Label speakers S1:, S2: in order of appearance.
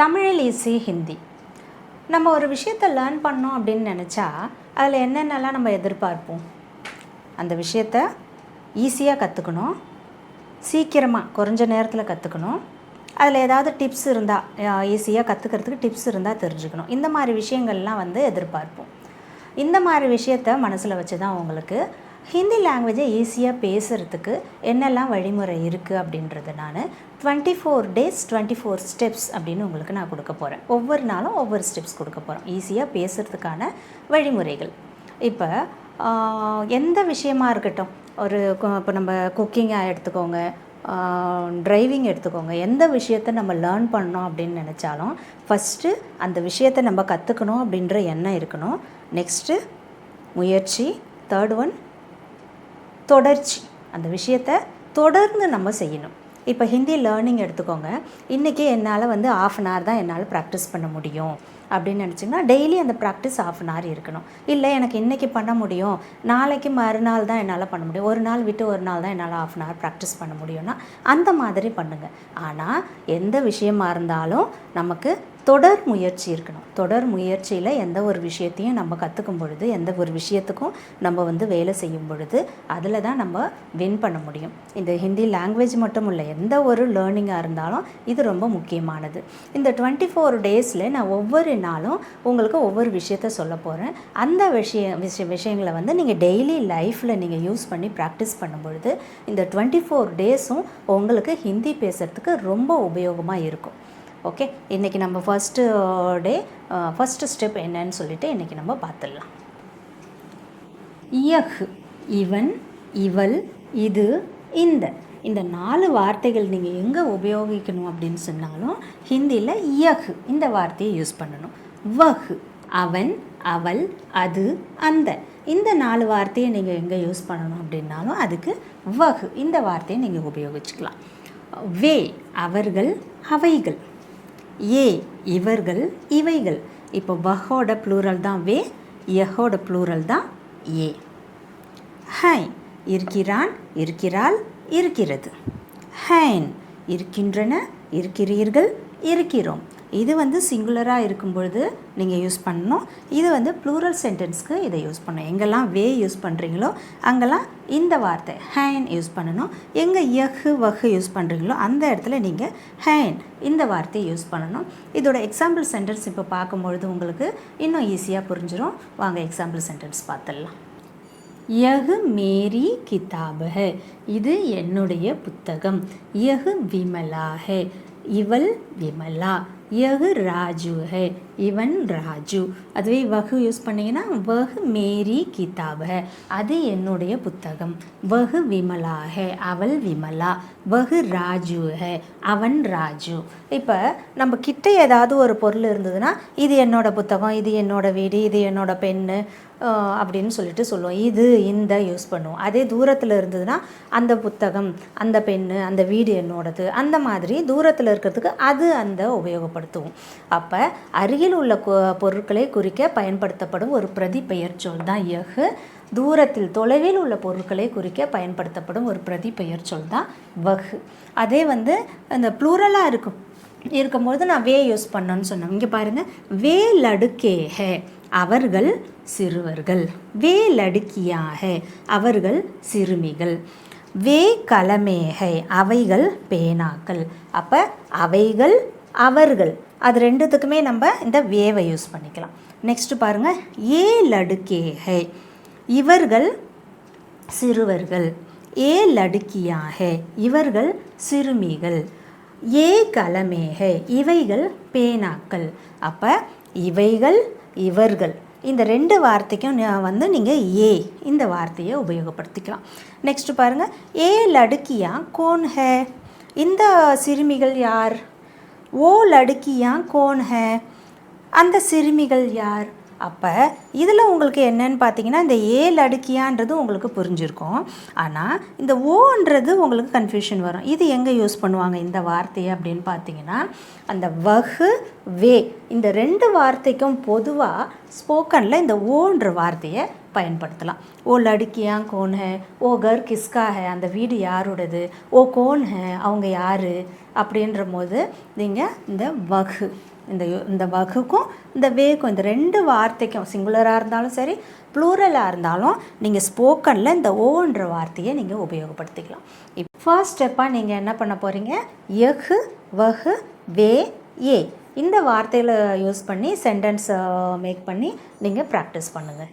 S1: தமிழில் ஈஸி ஹிந்தி. நம்ம ஒரு விஷயத்தை லேர்ன் பண்ணோம் அப்படின்னு நினச்சா அதில் என்னென்னலாம் நம்ம எதிர்பார்ப்போம்? அந்த விஷயத்தை ஈஸியாக கற்றுக்கணும், சீக்கிரமாக குறைஞ்ச நேரத்தில் கற்றுக்கணும், அதில் ஏதாவது டிப்ஸ் இருந்தால் ஈஸியாக கற்றுக்கிறதுக்கு டிப்ஸ் இருந்தால் தெரிஞ்சுக்கணும். இந்த மாதிரி விஷயங்கள்லாம் எதிர்பார்ப்போம். இந்த மாதிரி விஷயத்த மனசில் வச்சு தான் உங்களுக்கு ஹிந்தி லாங்குவேஜை ஈஸியாக பேசுகிறதுக்கு என்னெல்லாம் வழிமுறை இருக்குது அப்படின்றது நான் 24 days 24 ஸ்டெப்ஸ் அப்படின்னு உங்களுக்கு நான் கொடுக்க போகிறேன். ஒவ்வொரு நாளும் ஒவ்வொரு ஸ்டெப்ஸ் கொடுக்க போகிறோம் ஈஸியாக பேசுகிறதுக்கான வழிமுறைகள். இப்போ எந்த விஷயமா இருக்கட்டும், இப்போ நம்ம குக்கிங்காக எடுத்துக்கோங்க, ட்ரைவிங் எடுத்துக்கோங்க, எந்த விஷயத்தை நம்ம லேர்ன் பண்ணோம் அப்படின்னு நினச்சாலும் ஃபஸ்ட்டு அந்த விஷயத்தை நம்ம கற்றுக்கணும் அப்படின்ற எண்ணம் இருக்கணும். நெக்ஸ்ட்டு முயற்சி, தேர்ட் ஒன் தொடர்ச்சி. அந்த விஷயத்தை தொடர்ந்து நம்ம செய்யணும். இப்போ ஹிந்தி லேர்னிங் எடுத்துக்கோங்க. இன்றைக்கி என்னால் 1/2 hour தான் என்னால் ப்ராக்டிஸ் பண்ண முடியும் அப்படின்னு நினச்சிங்கன்னா டெய்லி அந்த ப்ராக்டிஸ் 1/2 hour இருக்கணும். இல்லை எனக்கு இன்றைக்கி பண்ண முடியும், நாளைக்கு மறுநாள் தான் என்னால் பண்ண முடியும், ஒரு நாள் விட்டு ஒரு நாள் தான் என்னால் 1/2 hour ப்ராக்டிஸ் பண்ண முடியும்னா அந்த மாதிரி பண்ணுங்கள். ஆனால் எந்த விஷயமா இருந்தாலும் நமக்கு தொடர் முயற்சி இருக்கணும். தொடர் முயற்சியில் எந்த ஒரு விஷயத்தையும் நம்ம கற்றுக்கும் பொழுது, எந்த ஒரு விஷயத்துக்கும் நம்ம வேலை செய்யும் பொழுது அதில் தான் நம்ம வின் பண்ண முடியும். இந்த ஹிந்தி லாங்குவேஜ் மட்டும் இல்லை, எந்த ஒரு லேர்னிங்காக இருந்தாலும் இது ரொம்ப முக்கியமானது. இந்த 24 days நான் ஒவ்வொரு நாளும் உங்களுக்கு ஒவ்வொரு விஷயத்த சொல்ல போகிறேன். அந்த விஷயங்களை நீங்கள் டெய்லி லைஃப்பில் நீங்கள் யூஸ் பண்ணி ப்ராக்டிஸ் பண்ணும் பொழுது இந்த 24 days உங்களுக்கு ஹிந்தி பேசுகிறதுக்கு ரொம்ப உபயோகமாக இருக்கும். ஓகே, இன்றைக்கி நம்ம ஃபஸ்ட்டு ஸ்டெப் என்னன்னு சொல்லிட்டு இன்றைக்கி நம்ம பார்த்துடலாம். யஹ், இவன், இவள், இது, இந்த 4 வார்த்தைகள் நீங்கள் எங்கே உபயோகிக்கணும் அப்படின்னு சொன்னாலும் ஹிந்தியில் யஹ் இந்த வார்த்தையை யூஸ் பண்ணணும். வஹ், அவன், அவள், அது, இந்த 4 வார்த்தையை நீங்கள் எங்கே யூஸ் பண்ணணும் அப்படின்னாலும் அதுக்கு வஹ் இந்த வார்த்தையை நீங்கள் உபயோகிச்சுக்கலாம். வே, அவர்கள், அவைகள். ஏ, இவர்கள், இவைகள். இப்போ வஹோட ப்ளூரல் தான் வே, யஹோட ப்ளூரல் தான் ஏ. ஹை, இருக்கிறான், இருக்கிறாள், இருக்கிறது. ஹைன், இருக்கின்றன, இருக்கிறீர்கள், இருக்கிறோம். இது சிங்குலராக இருக்கும் பொழுது நீங்கள் யூஸ் பண்ணணும். இது ப்ளூரல் சென்டென்ஸ்க்கு இதை யூஸ் பண்ணணும். எங்கெல்லாம் வே யூஸ் பண்ணுறீங்களோ அங்கெல்லாம் இந்த வார்த்தை ஹேன் யூஸ் பண்ணணும். எங்கே யஹ் வஹ் யூஸ் பண்ணுறீங்களோ அந்த இடத்துல நீங்கள் ஹேன் இந்த வார்த்தையை யூஸ் பண்ணணும். இதோட எக்ஸாம்பிள் சென்டென்ஸ் இப்போ பார்க்கும்பொழுது உங்களுக்கு இன்னும் ஈஸியாக புரிஞ்சிடும். வாங்க எக்ஸாம்பிள் சென்டென்ஸ் பார்த்துடலாம். யஹ் மேரி கிதாப் ஹை, இது என்னுடைய புத்தகம். யஹ் விமலா ஹை, இவள் விமலா. யஹ் ராஜு ஹை, இவன் ராஜு. அதுவே வஹு யூஸ் பண்ணிங்கன்னா வஹ் மேரி கிதாப் ஹை, அது என்னுடைய புத்தகம். வஹ் விமலா ஹை, அவள் விமலா. வஹ் ராஜு ஹை, அவன் ராஜு. இப்போ நம்ம கிட்ட ஏதாவது ஒரு பொருள் இருந்ததுன்னா இது என்னோட புத்தகம், இது என்னோட வீடு, இது என்னோட பெண்ணு அப்படின்னு சொல்லிட்டு சொல்லுவோம். இது இந்த யூஸ் பண்ணுவோம். அதே தூரத்தில் இருந்ததுன்னா அந்த புத்தகம், அந்த பெண்ணு, அந்த வீடு என்னோடது, அந்த மாதிரி தூரத்தில் இருக்கிறதுக்கு அது அந்த உபயோகப்படுத்துவோம். அப்போ அருகில் உள்ள பொருட்களை குறிக்க பயன்படுத்தப்படும் ஒரு பிரதி பெயர் சொல் தான் யஹ். தூரத்தில் தொலைவில் உள்ள பொருட்களை குறிக்க பயன்படுத்தப்படும் ஒரு பிரதி பெயர் சொல் தான் வஹ். அதே அந்த ப்ளூரலாக இருக்கும்போது நான் வே யூஸ் பண்ணணும்னு சொன்னேன். இங்கே பாருங்கள், வே லடுக்கே ஹே, அவர்கள் சிறுவர்கள். வே லடுக்கியா ஹே, அவர்கள் சிறுமிகள். வே கலமே ஹே, அவைகள் பேனாக்கள். அப்போ அவைகள், அவர்கள், அது ரெண்டுத்துக்குமே நம்ம இந்த வேவை யூஸ் பண்ணிக்கலாம். நெக்ஸ்ட்டு பாருங்கள், ஏ லடுக்கே ஹே, இவர்கள் சிறுவர்கள். ஏ லடுக்கியா ஹே, இவர்கள் சிறுமிகள். ஏ கலமே ஹே, இவைகள் பேனாக்கள். அப்போ இவைகள், இவர்கள், இந்த 2 வார்த்தைக்கும் நீங்கள் ஏ இந்த வார்த்தையை உபயோகப்படுத்திக்கலாம். நெக்ஸ்ட் பாருங்கள், ஏ லடுக்கியா கோன் ஹே, இந்த சிறுமிகள் யார்? ஓ லடுக்கியா கோன் ஹே, அந்த சிறுமிகள் யார்? அப்போ இதில் உங்களுக்கு என்னன்னு பார்த்தீங்கன்னா இந்த ஏ லடுக்கியான்றது உங்களுக்கு புரிஞ்சிருக்கும். ஆனால் இந்த ஓன்றது உங்களுக்கு கன்ஃபியூஷன் வரும். இது எங்கே யூஸ் பண்ணுவாங்க இந்த வார்த்தையை அப்படின்னு பார்த்தீங்கன்னா அந்த வஹ் வே இந்த 2 வார்த்தைக்கும் பொதுவாக ஸ்போக்கனில் இந்த ஓன்ற வார்த்தையை பயன்படுத்தலாம். ஓ லடுக்கியா கோன் ஹே, ஓ கர் கிஸ்கா ஹே, அந்த வீடு யாரோடது, ஓ கோன் ஹே, அவங்க யார் அப்படின்ற போது நீங்கள் இந்த வகு இந்த வகுக்கும் இந்த வேக்கும் இந்த 2 வார்த்தைக்கும் சிங்குலராக இருந்தாலும் சரி ப்ளூரலாக இருந்தாலும் நீங்கள் ஸ்போக்கனில் இந்த ஓன்ற வார்த்தையை நீங்கள் உபயோகப்படுத்திக்கலாம். இப்போ ஃபர்ஸ்ட் ஸ்டெப்பாக நீங்கள் என்ன பண்ண போகிறீங்க, யஹு வஹு வே ஏ இந்த வார்த்தையில் யூஸ் பண்ணி சென்டென்ஸ் மேக் பண்ணி நீங்கள் ப்ராக்டிஸ் பண்ணுங்கள்.